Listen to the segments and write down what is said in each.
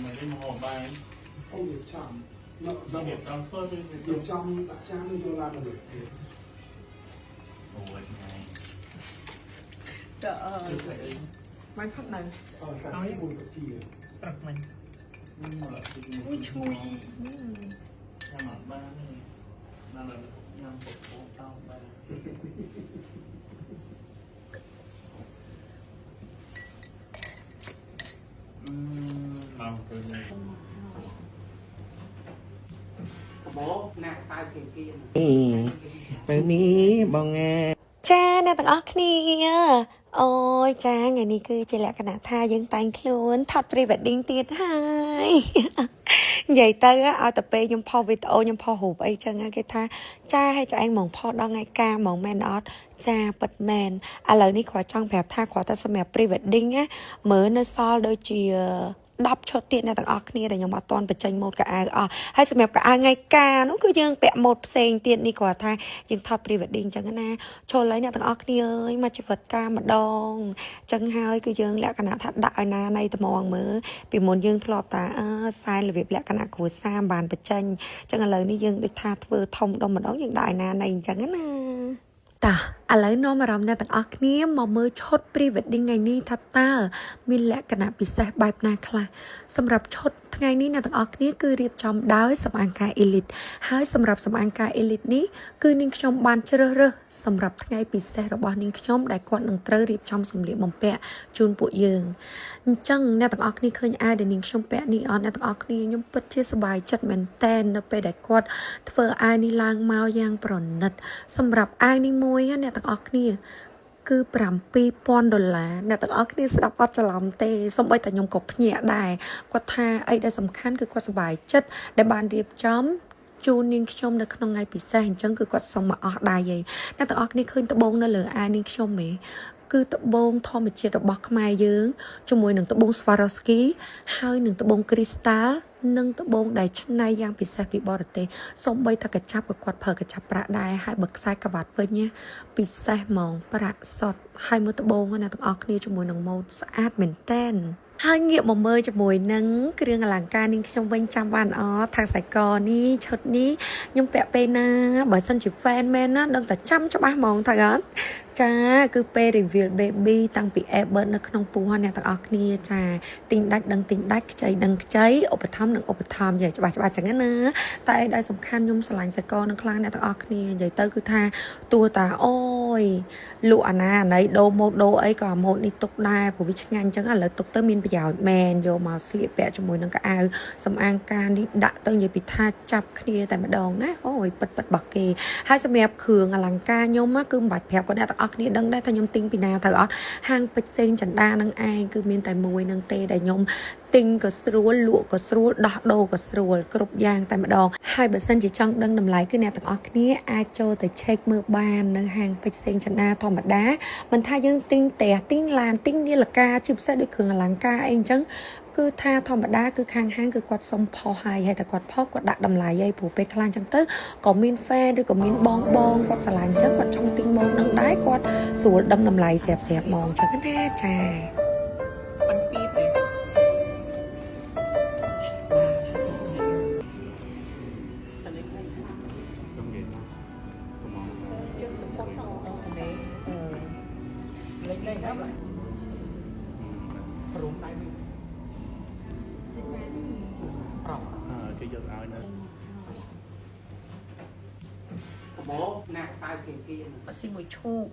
mà cái màu bài không được chọn nó đẹp trong thôi được trong đặt trang lên cho làm là được ôi này trời ơi máy phát này nói mùi cực kỳ tắt mình ui chui sao mà ba này là nhằm phục vụ tao ba lòng từ này bố nè tai tiền kia ពេលនេះបងចាអ្នកទាំងអស់គ្នាអូយចាថ្ងៃនេះគឺជាលក្ខណៈថាយើងតែងខ្លួនថត pre wedding ទៀតហើយនិយាយទៅឲ្យតែពេលខ្ញុំផុសវីដេអូខ្ញុំផុសរូបអីចឹងគេថាចាឲ្យចាឯងហ្មងផុសដល់ថ្ងៃការហ្មងមែនអត់ចាពិតមែនឥឡូវនេះគាត់ចង់ប្រាប់ថាគាត់តែសម្រាប់ pre wedding ណាមើលនៅសល់ដូចជា10ឈុតទៀតអ្នកទាំងអស់គ្នាដែលខ្ញុំអត់ទាន់បញ្ចេញម៉ូតកៅអៅអស់ហើយសម្រាប់កៅអៅថ្ងៃការនោះគឺយើងពាក់ម៉ូតផ្សេងទៀតនេះគាត់ថាយើងថត pre wedding ចឹងណាចូលហើយអ្នកទាំងអស់គ្នាអើយមកជីវិតការម្ដងចឹងហើយគឺយើងលក្ខណៈថាដាក់ឲ្យណានៃត្មងមើលពីមុនយើងធ្លាប់តាសែនរបៀបលក្ខណៈគ្រួសារបានបញ្ចេញចឹងឥឡូវនេះយើងដូចថាធ្វើធំដុំម្ដងយើងដាក់ឲ្យណានៃអញ្ចឹងណាតាឥឡូវនាំអារម្មណ៍អ្នកទាំងអស់គ្នាមកមើលឈុត pre wedding ថ្ងៃនេះថាតើមានលក្ខណៈពិសេសបែបណាខ្លះសម្រាប់ឈុតថ្ងៃនេះអ្នកទាំងអស់គ្នាគឺរៀបចំដោយសម្អាងការ elite ហើយសម្រាប់សម្អាងការ elite នេះគឺនាងខ្ញុំបានជ្រើសរើសសម្រាប់ថ្ងៃពិសេសរបស់នាងខ្ញុំដែលគាត់នឹងត្រូវរៀបចំសម្លៀកបំពាក់ជូនពួកយើងអញ្ចឹងអ្នកទាំងអស់គ្នាឃើញអាវដែលនាងខ្ញុំពាក់នេះអត់អ្នកទាំងអស់គ្នាខ្ញុំពិតជាសប្បាយចិត្តមែនតែននៅពេលដែលគាត់ធ្វើអាវនេះឡើងមកយ៉ាងប្រណិតសម្រាប់អាវនេះមួយអ្នកទាំងអស់គ្នាគឺ$7,000អ្នកទាំងអស់គ្នាស្ដាប់អត់ច្រឡំទេសូម្បីតែខ្ញុំក៏ភ្ញាក់ដែរគាត់ថាអីដែលសំខាន់គឺគាត់សប្បាយចិត្តដែលបានរៀបចំជូននាងខ្ញុំនៅក្នុងថ្ងៃពិសេសអញ្ចឹងគឺគាត់សុំមកអស់ដៃឯងអ្នកទាំងអស់គ្នាឃើញត្បូងនៅលើអាវនាងខ្ញុំហ៎គឺត្បូងធម្មជាតិរបស់ខ្មែរយើងជាមួយនឹងត្បូង Swarovski ហើយនឹងត្បូង Crystal និងត្បូងដែលច្នៃយ៉ាងពិសេសពីបរទេសសូម្បីតែកញ្ចប់ក៏គាត់ប្រើកញ្ចប់ប្រាក់ដែរហើយបើខ្សែក្បាត់វិញពិសេសហ្មងប្រាក់សុទ្ធហើយមើលត្បូងណាទាំងអស់គ្នាជាមួយនឹងម៉ូដស្អាតមែនតែនហើយងាកមកមើលជាមួយនឹងគ្រឿងអលង្ការនាងខ្ញុំវិញចាំបានអត់ថាខ្សែកនេះឈុតនេះខ្ញុំពាក់ពេលណាបើសិនជា fan មែនណាដឹងតែចាំច្បាស់ហ្មងថាអត់ចាគឺពេល reveal baby តាំងពី Airbird នៅក្នុងពោះអ្នកទាំងអស់គ្នាចាទិញដាច់ដឹងទិញដាច់ខ្ចីដឹងខ្ចីឧបត្ថម្ភនិងឧបត្ថម្ភនិយាយច្បាស់ច្បាស់ចឹងណាតែឯដែលសំខាន់ខ្ញុំឆ្លាញ់ខ្សែកនឹងខ្លាំងអ្នកទាំងអស់គ្នានិយាយទៅគឺថាតួតាអូយលក់អាណាអាណីដូរម៉ូតដូរអីក៏ម៉ូតនេះទុកដែរព្រោះវាឆ្ងាញ់ចឹងឥឡូវទុកទៅមានប្រយោជន៍មែនយកមកស្លៀកពាក់ជាមួយនឹងកៅអៅសម្អាងការនេះដាក់ទៅនិយាយពីថាចាប់គ្នាតែម្ដងណាអូយពិតរបស់គេហើយសម្រាប់គ្រឿងអលង្ការខ្ញុំគឺមិនបាច់ប្រាប់គាត់អ្នកទាំងអស់គ្នាដឹងដែរថាខ្ញុំទិញពីណាទៅអត់ហាងពេជ្រសេងចន្ទានឹងឯងគឺមានតែមួយនឹងទេដែលខ្ញុំទិញក៏ស្រួលលក់ក៏ស្រួលដោះដូរក៏ស្រួលគ្រប់យ៉ាងតែម្ដងហើយបើសិនជាចង់ដឹងតម្លៃគឺអ្នកទាំងអស់គ្នាអាចចូលទៅ check មើលបាននៅហាងពេជ្រសេងចន្ទាធម្មតាមិនថាយើងទិញផ្ទះទិញឡានទិញនាឡិកាជាពិសេសដូចគ្រឿងអលង្ការអីអញ្ចឹងគឺថាធម្មតាគឺខាងហាងគឺគាត់សុំផុសហើយតែគាត់ផុសគាត់ដាក់តម្លៃឲ្យព្រោះពេលខ្លះអញ្ចឹងទៅក៏មាន fan ឬក៏មានបងគាត់ឆ្លាញ់អញ្ចឹងគាត់ចង់ទិញម៉ូតនឹងដែរគាត់ស្រួលដឹងតម្លៃស្រាប់ហ្មងអញ្ចឹងណាចាបានពីរទេcái giật ai nữa bố nè tai tiền kia xin mùi chu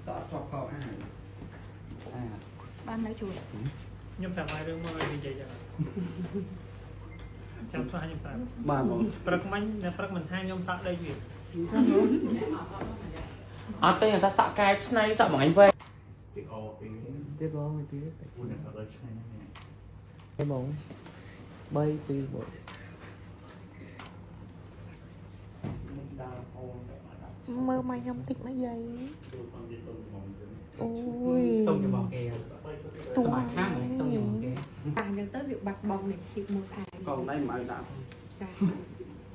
sợ cho cậu ban lấy chuột nhưng mà ai đừng mơ thì vậy chẳng chăm cho hai nhưng mà mà bật mình hai nhóm sợ đây gìអត់ទេតែសាក់កែឆ្នៃសាក់មកអញវិញ cái ô cái ទៀតបងទៀត cái này ở đây này ទេបង3 2 1 mơ mà nhom tịch mấy giây ôi tông cho bò kè tua khác này tông cho bò kè à nhớ tới việc bạc bông này khi một tháng còn đây mà đã ចា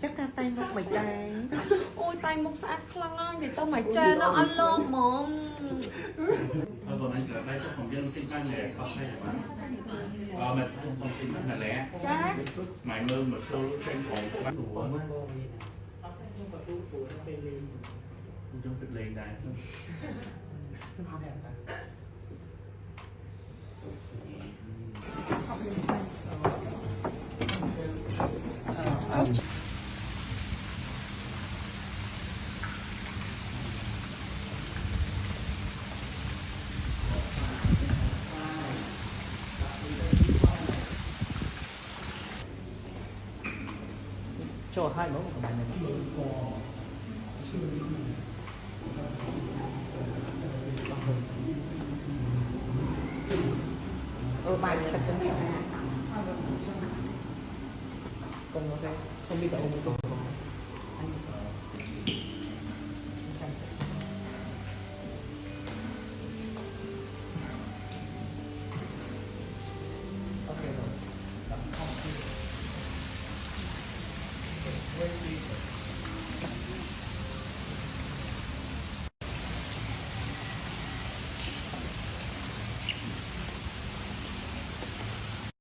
chắc cả tay một mày chàng ôi tay một sát khăn á vậy tao mày chàng nó ăn lộn mồm ถ้าตัวนั้นเกิดได้เจ้าของเรื่องซิกบ้านแหล่เขาให้ว่ามันต้องซิกบ้านแหล่ จ้า หมายมือเหมือนตัวเส้นของบ้านหัว มากยิ่งกว่าตู้สวยเป็นเลน มันจะเป็นเลงได้ cho hai món của bạn này bài sạch chân con nó đây không biết tại ông số Where's the